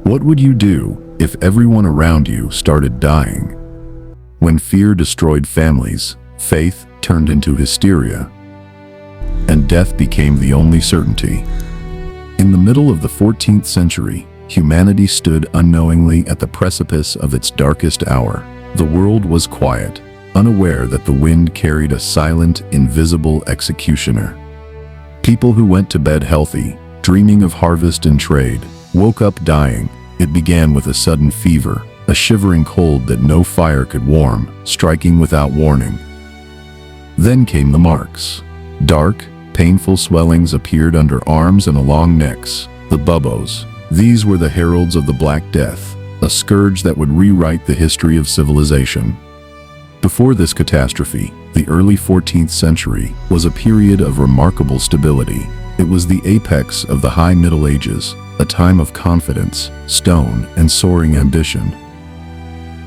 What would you do if everyone around you started dying? When fear destroyed families, faith turned into hysteria, and death became the only certainty. In the middle of the 14th century, humanity stood unknowingly at the precipice of its darkest hour. The world was quiet, unaware that the wind carried a silent, invisible executioner. People who went to bed healthy, dreaming of harvest and trade, woke up dying. It began with a sudden fever, a shivering cold that no fire could warm, striking without warning. Then came the marks. Dark, painful swellings appeared under arms and along necks, the buboes. These were the heralds of the Black Death, a scourge that would rewrite the history of civilization. Before this catastrophe, the early 14th century was a period of remarkable stability. It was the apex of the High Middle Ages, a time of confidence, stone, and soaring ambition.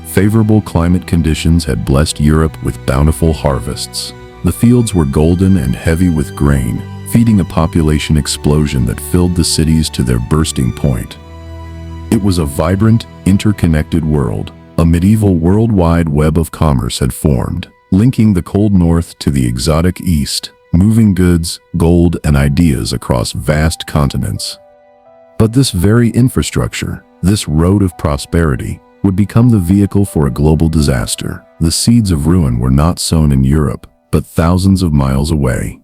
Favorable climate conditions had blessed Europe with bountiful harvests. The fields were golden and heavy with grain, feeding a population explosion that filled the cities to their bursting point. It was a vibrant, interconnected world. A medieval worldwide web of commerce had formed, linking the cold north to the exotic east, moving goods, gold, and ideas across vast continents. But this very infrastructure, this road of prosperity, would become the vehicle for a global disaster. The seeds of ruin were not sown in Europe, but thousands of miles away.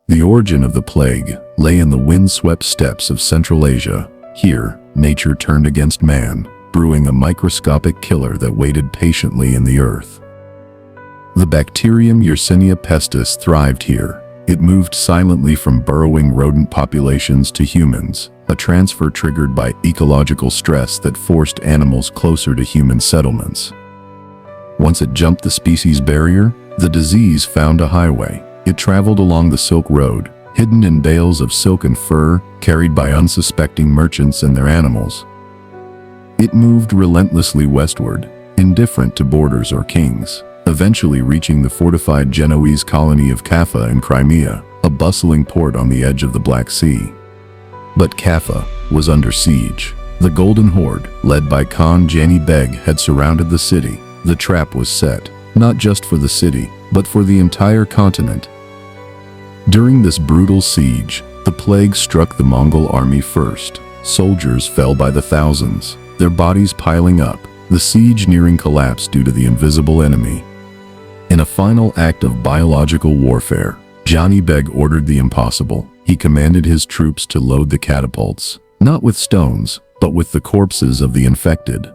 The origin of the plague lay in the wind-swept steppes of Central Asia. Here, nature turned against man, brewing a microscopic killer that waited patiently in the earth. The bacterium Yersinia pestis thrived here. It moved silently from burrowing rodent populations to humans, a transfer triggered by ecological stress that forced animals closer to human settlements. Once it jumped the species barrier, the disease found a highway. It traveled along the Silk Road, hidden in bales of silk and fur carried by unsuspecting merchants and their animals. It moved relentlessly westward, indifferent to borders or kings, eventually reaching the fortified Genoese colony of Caffa in Crimea, a bustling port on the edge of the Black Sea. But Caffa was under siege. The Golden Horde, led by Khan Jani Beg, had surrounded the city. The trap was set, not just for the city, but for the entire continent. During this brutal siege, the plague struck the Mongol army first. Soldiers fell by the thousands, their bodies piling up, the siege nearing collapse due to the invisible enemy. In a final act of biological warfare, Jani Beg ordered the impossible. He commanded his troops to load the catapults, not with stones, but with the corpses of the infected.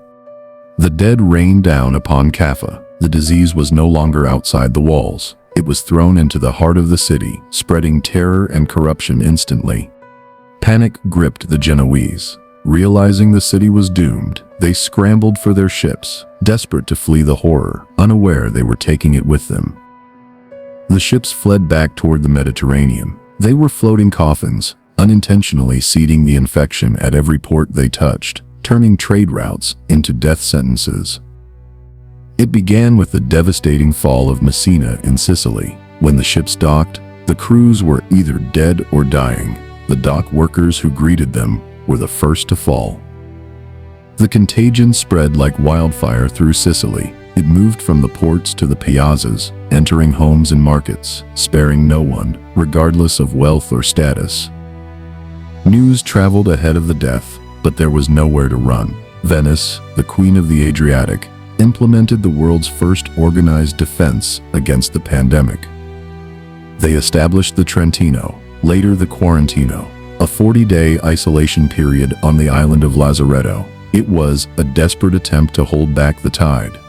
The dead rained down upon Caffa. The disease was no longer outside the walls. It was thrown into the heart of the city, spreading terror and corruption instantly. Panic gripped the Genoese. Realizing the city was doomed, they scrambled for their ships, desperate to flee the horror, unaware they were taking it with them. The ships fled back toward the Mediterranean. They were floating coffins, unintentionally seeding the infection at every port they touched, turning trade routes into death sentences. It began with the devastating fall of Messina in Sicily. When the ships docked, the crews were either dead or dying. The dock workers who greeted them were the first to fall. The contagion spread like wildfire through Sicily. It moved from the ports to the piazzas, entering homes and markets, sparing no one, regardless of wealth or status. News traveled ahead of the death, but there was nowhere to run. Venice, the queen of the Adriatic, implemented the world's first organized defense against the pandemic. They established the Trentino, later the Quarantino, a 40-day isolation period on the island of Lazaretto. It was a desperate attempt to hold back the tide.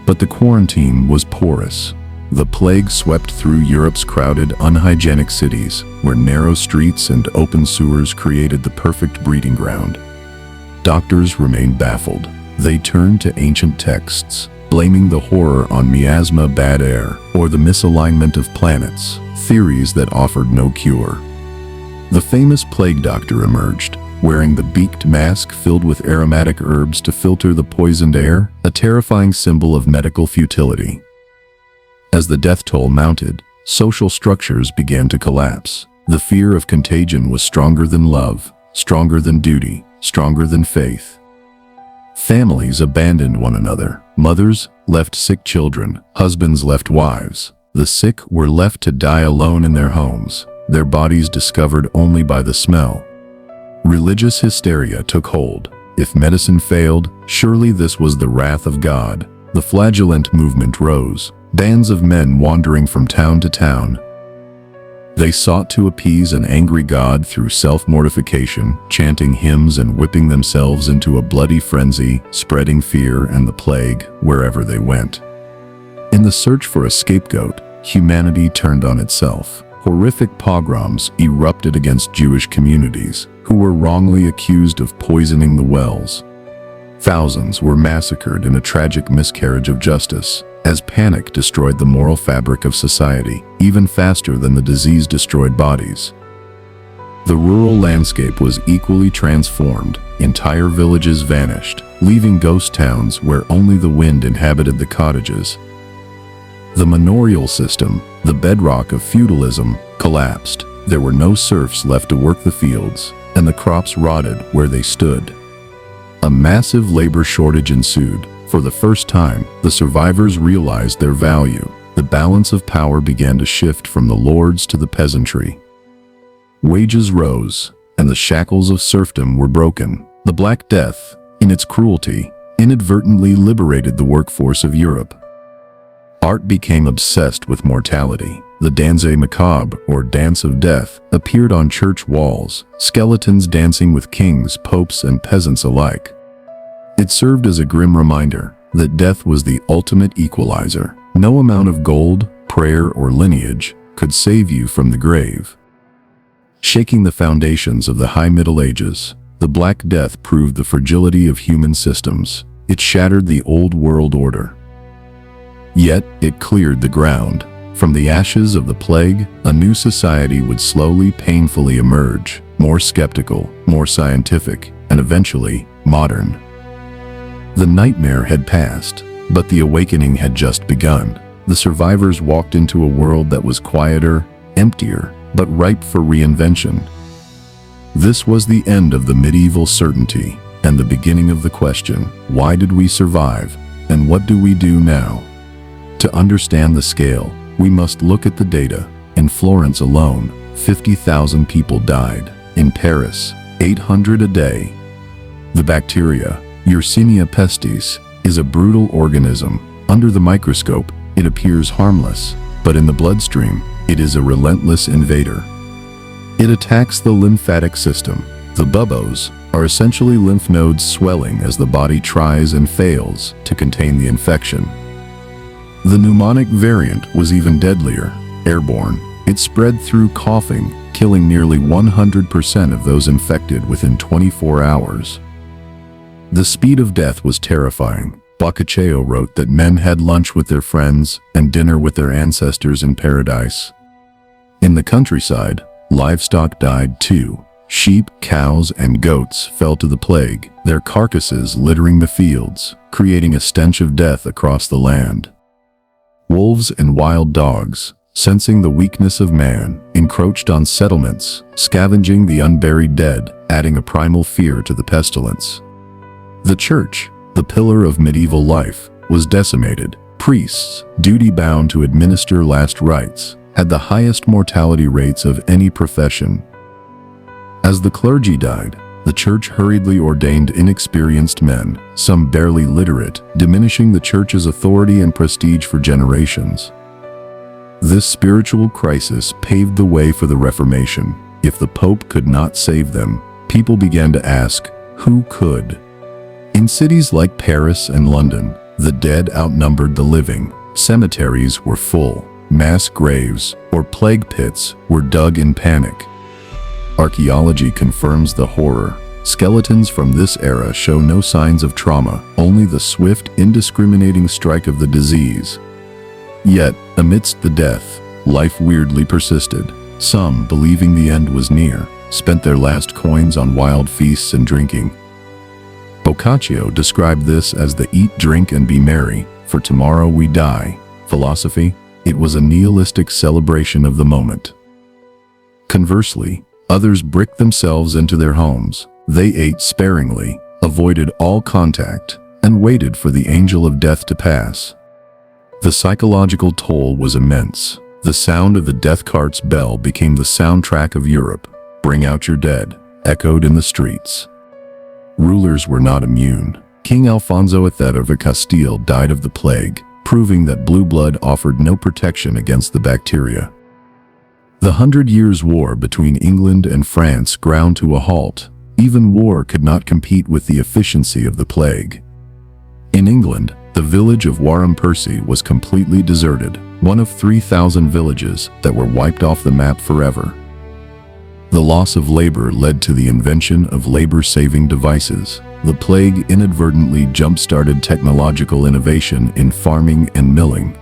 But the quarantine was porous. The plague swept through Europe's crowded, unhygienic cities, where narrow streets and open sewers created the perfect breeding ground. Doctors remained baffled. They turned to ancient texts, blaming the horror on miasma, bad air, or the misalignment of planets, theories that offered no cure. The famous plague doctor emerged, wearing the beaked mask filled with aromatic herbs to filter the poisoned air, a terrifying symbol of medical futility. As the death toll mounted, social structures began to collapse. The fear of contagion was stronger than love, stronger than duty, stronger than faith. Families abandoned one another. Mothers left sick children. Husbands left wives. The sick were left to die alone in their homes, their bodies discovered only by the smell. Religious hysteria took hold. If medicine failed, surely this was the wrath of God. The flagellant movement rose, bands of men wandering from town to town. They sought to appease an angry God through self-mortification, chanting hymns and whipping themselves into a bloody frenzy, spreading fear and the plague wherever they went. In the search for a scapegoat, humanity turned on itself. Horrific pogroms erupted against Jewish communities, who were wrongly accused of poisoning the wells. Thousands were massacred in a tragic miscarriage of justice, as panic destroyed the moral fabric of society, even faster than the disease destroyed bodies. The rural landscape was equally transformed. Entire villages vanished, leaving ghost towns where only the wind inhabited the cottages. The manorial system, the bedrock of feudalism, collapsed. There were no serfs left to work the fields, and the crops rotted where they stood. A massive labor shortage ensued. For the first time, the survivors realized their value. The balance of power began to shift from the lords to the peasantry. Wages rose, and the shackles of serfdom were broken. The Black Death, in its cruelty, inadvertently liberated the workforce of Europe. Art became obsessed with mortality. The Danse Macabre, or Dance of Death, appeared on church walls, skeletons dancing with kings, popes, and peasants alike. It served as a grim reminder that death was the ultimate equalizer. No amount of gold, prayer, or lineage could save you from the grave. Shaking the foundations of the High Middle Ages, the Black Death proved the fragility of human systems. It shattered the old world order. Yet, it cleared the ground. From the ashes of the plague, a new society would slowly, painfully emerge, more skeptical, more scientific, and eventually, modern. The nightmare had passed, but the awakening had just begun. The survivors walked into a world that was quieter, emptier, but ripe for reinvention. This was the end of the medieval certainty, and the beginning of the question, why did we survive, and what do we do now? To understand the scale, we must look at the data. In Florence alone, 50,000 people died. In Paris, 800 a day. The bacteria, Yersinia pestis, is a brutal organism. Under the microscope, it appears harmless, but in the bloodstream, it is a relentless invader. It attacks the lymphatic system. The bubos are essentially lymph nodes swelling as the body tries and fails to contain the infection. The pneumonic variant was even deadlier. Airborne, it spread through coughing, killing nearly 100% of those infected within 24 hours. The speed of death was terrifying. Boccaccio wrote that men had lunch with their friends and dinner with their ancestors in paradise. In the countryside, livestock died too. Sheep, cows, and goats fell to the plague, their carcasses littering the fields, creating a stench of death across the land. Wolves and wild dogs, sensing the weakness of man, encroached on settlements, scavenging the unburied dead, adding a primal fear to the pestilence. The church, the pillar of medieval life, was decimated. Priests, duty-bound to administer last rites, had the highest mortality rates of any profession. As the clergy died, the church hurriedly ordained inexperienced men, some barely literate, diminishing the church's authority and prestige for generations. This spiritual crisis paved the way for the Reformation. If the Pope could not save them, people began to ask, who could? In cities like Paris and London, the dead outnumbered the living. Cemeteries were full. Mass graves, or plague pits, were dug in panic. Archaeology confirms the horror. Skeletons from this era show no signs of trauma, only the swift, indiscriminating strike of the disease. Yet, amidst the death, life weirdly persisted. Some, believing the end was near, spent their last coins on wild feasts and drinking. Boccaccio described this as the eat, drink, and be merry, for tomorrow we die philosophy. It was a nihilistic celebration of the moment. Conversely, others bricked themselves into their homes. They ate sparingly, avoided all contact, and waited for the angel of death to pass. The psychological toll was immense. The sound of the death cart's bell became the soundtrack of Europe. "Bring out your dead," echoed in the streets. Rulers were not immune. King Alfonso III of Castile died of the plague, proving that blue blood offered no protection against the bacteria. The 100 Years' War between England and France ground to a halt. Even war could not compete with the efficiency of the plague. In England, the village of Wareham Percy was completely deserted, one of 3,000 villages that were wiped off the map forever. The loss of labor led to the invention of labor-saving devices. The plague inadvertently jump-started technological innovation in farming and milling.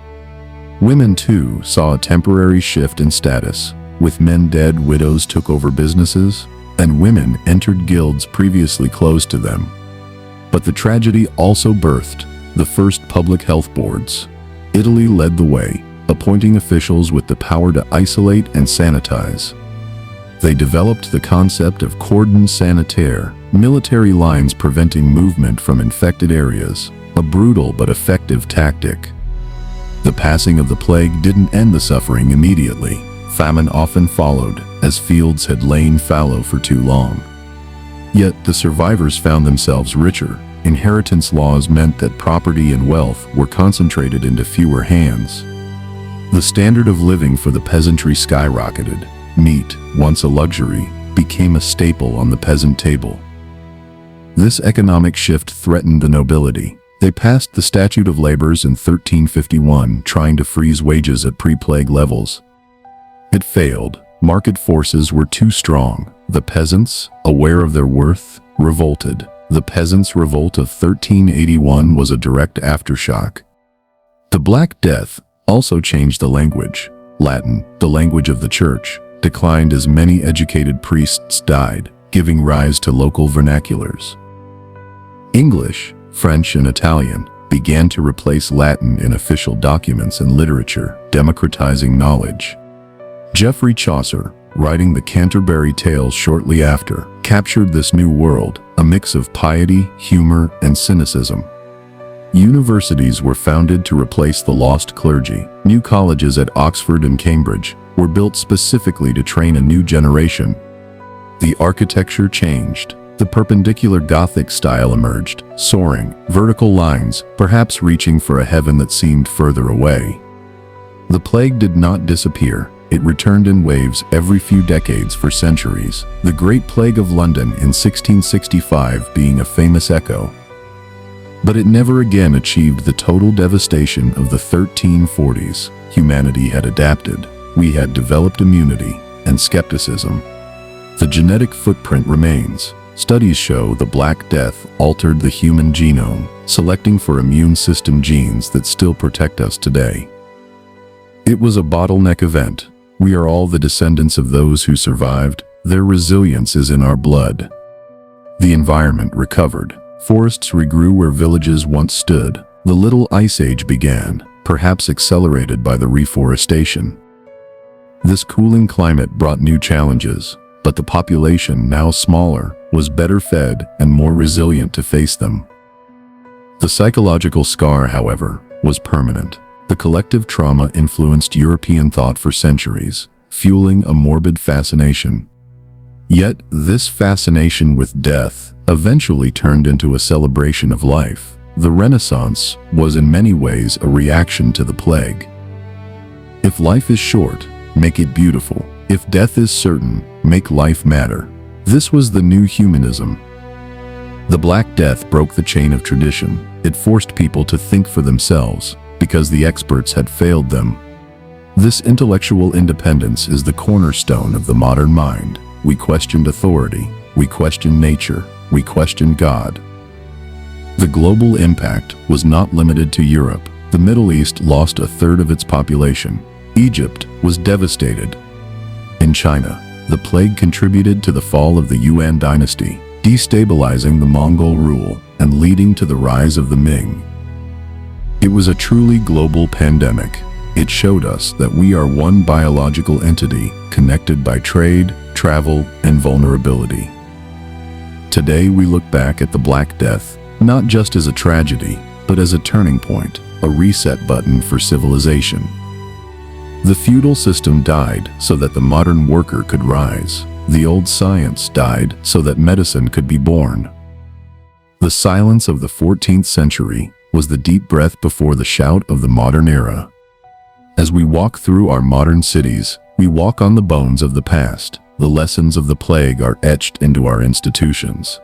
Women, too, saw a temporary shift in status. With men dead, widows took over businesses, and women entered guilds previously closed to them. But the tragedy also birthed the first public health boards. Italy led the way, appointing officials with the power to isolate and sanitize. They developed the concept of cordon sanitaire, military lines preventing movement from infected areas, a brutal but effective tactic. The passing of the plague didn't end the suffering immediately. Famine often followed, as fields had lain fallow for too long. Yet the survivors found themselves richer. Inheritance laws meant that property and wealth were concentrated into fewer hands. The standard of living for the peasantry skyrocketed. Meat, once a luxury, became a staple on the peasant table. This economic shift threatened the nobility. They passed the Statute of Labors in 1351, trying to freeze wages at pre-plague levels. It failed. Market forces were too strong. The peasants, aware of their worth, revolted. The Peasants' Revolt of 1381 was a direct aftershock. The Black Death also changed the language. Latin, the language of the church, declined as many educated priests died, giving rise to local vernaculars. English, French, and Italian began to replace Latin in official documents and literature, democratizing knowledge. Geoffrey Chaucer, writing the Canterbury Tales shortly after, captured this new world, a mix of piety, humor, and cynicism. Universities were founded to replace the lost clergy. New colleges at Oxford and Cambridge were built specifically to train a new generation. The architecture changed. The perpendicular Gothic style emerged, soaring, vertical lines, perhaps reaching for a heaven that seemed further away. The plague did not disappear. It returned in waves every few decades for centuries, the Great Plague of London in 1665 being a famous echo. But it never again achieved the total devastation of the 1340s. Humanity had adapted. We had developed immunity and skepticism. The genetic footprint remains. Studies show the Black Death altered the human genome, selecting for immune system genes that still protect us today. It was a bottleneck event. We are all the descendants of those who survived. Their resilience is in our blood. The environment recovered. Forests regrew where villages once stood. The Little Ice Age began, perhaps accelerated by the reforestation. This cooling climate brought new challenges, but the population, now smaller, was better fed and more resilient to face them. The psychological scar, however, was permanent. The collective trauma influenced European thought for centuries, fueling a morbid fascination. Yet, this fascination with death eventually turned into a celebration of life. The Renaissance was in many ways a reaction to the plague. If life is short, make it beautiful. If death is certain, make life matter. This was the new humanism. The Black Death broke the chain of tradition. It forced people to think for themselves, because the experts had failed them. This intellectual independence is the cornerstone of the modern mind. We questioned authority. We questioned nature. We questioned God. The global impact was not limited to Europe. The Middle East lost a third of its population. Egypt was devastated. In China, the plague contributed to the fall of the Yuan dynasty, destabilizing the Mongol rule and leading to the rise of the Ming. It was a truly global pandemic. It showed us that we are one biological entity connected by trade, travel, and vulnerability. Today we look back at the Black Death, not just as a tragedy, but as a turning point, a reset button for civilization. The feudal system died so that the modern worker could rise. The old science died so that medicine could be born. The silence of the 14th century was the deep breath before the shout of the modern era. As we walk through our modern cities, we walk on the bones of the past. The lessons of the plague are etched into our institutions.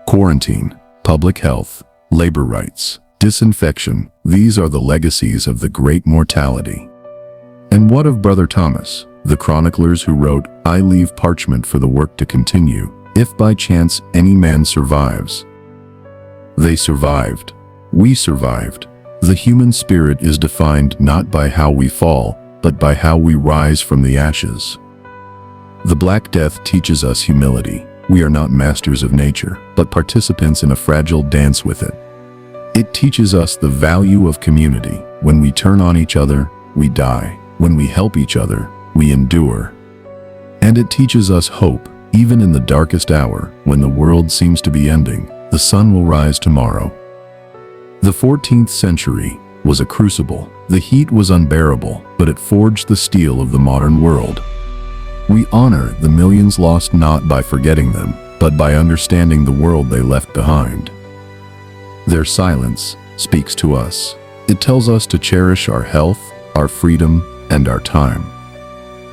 Quarantine, public health, labor rights, disinfection, these are the legacies of the great mortality. And what of Brother Thomas, the chroniclers who wrote, "I leave parchment for the work to continue, if by chance any man survives"? They survived. We survived. The human spirit is defined not by how we fall, but by how we rise from the ashes. The Black Death teaches us humility. We are not masters of nature, but participants in a fragile dance with it. It teaches us the value of community. When we turn on each other, we die. When we help each other, we endure. And it teaches us hope. Even in the darkest hour, when the world seems to be ending, the sun will rise tomorrow. The 14th century was a crucible. The heat was unbearable, but it forged the steel of the modern world. We honor the millions lost not by forgetting them, but by understanding the world they left behind. Their silence speaks to us. It tells us to cherish our health, our freedom, and our time.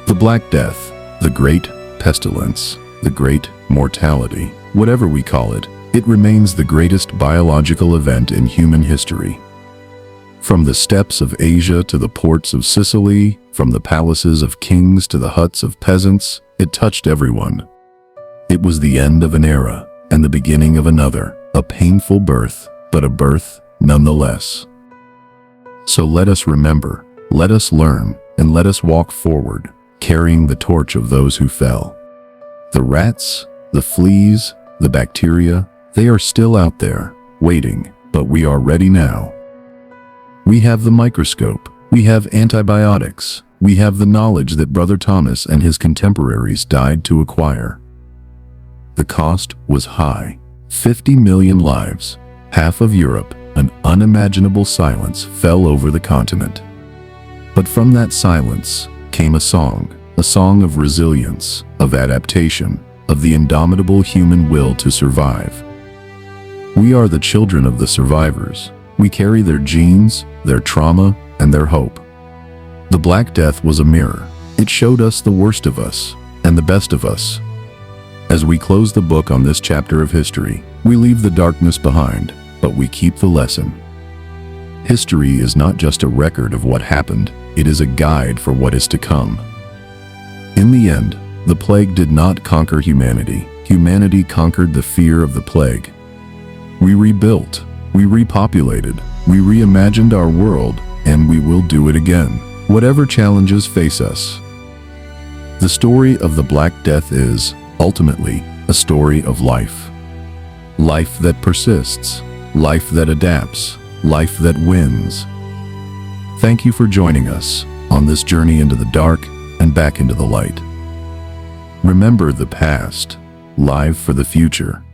The Black Death, the great pestilence, the great mortality, whatever we call it, it remains the greatest biological event in human history. From the steppes of Asia to the ports of Sicily, from the palaces of kings to the huts of peasants, it touched everyone. It was the end of an era and the beginning of another, a painful birth, but a birth nonetheless. So let us remember, let us learn, and let us walk forward, carrying the torch of those who fell. The rats, the fleas, the bacteria, they are still out there, waiting, but we are ready now. We have the microscope, we have antibiotics, we have the knowledge that Brother Thomas and his contemporaries died to acquire. The cost was high. 50 million lives, half of Europe, an unimaginable silence fell over the continent. But from that silence came a song of resilience, of adaptation, of the indomitable human will to survive. We are the children of the survivors. We carry their genes, their trauma, and their hope. The Black Death was a mirror. It showed us the worst of us and the best of us. As we close the book on this chapter of history, we leave the darkness behind, but we keep the lesson. History is not just a record of what happened, it is a guide for what is to come. In the end, the plague did not conquer humanity. Humanity conquered the fear of the plague. We rebuilt, we repopulated, we reimagined our world, and we will do it again, whatever challenges face us. The story of the Black Death is, ultimately, a story of life. Life that persists, life that adapts, life that wins. Thank you for joining us on this journey into the dark and back into the light. Remember the past, live for the future.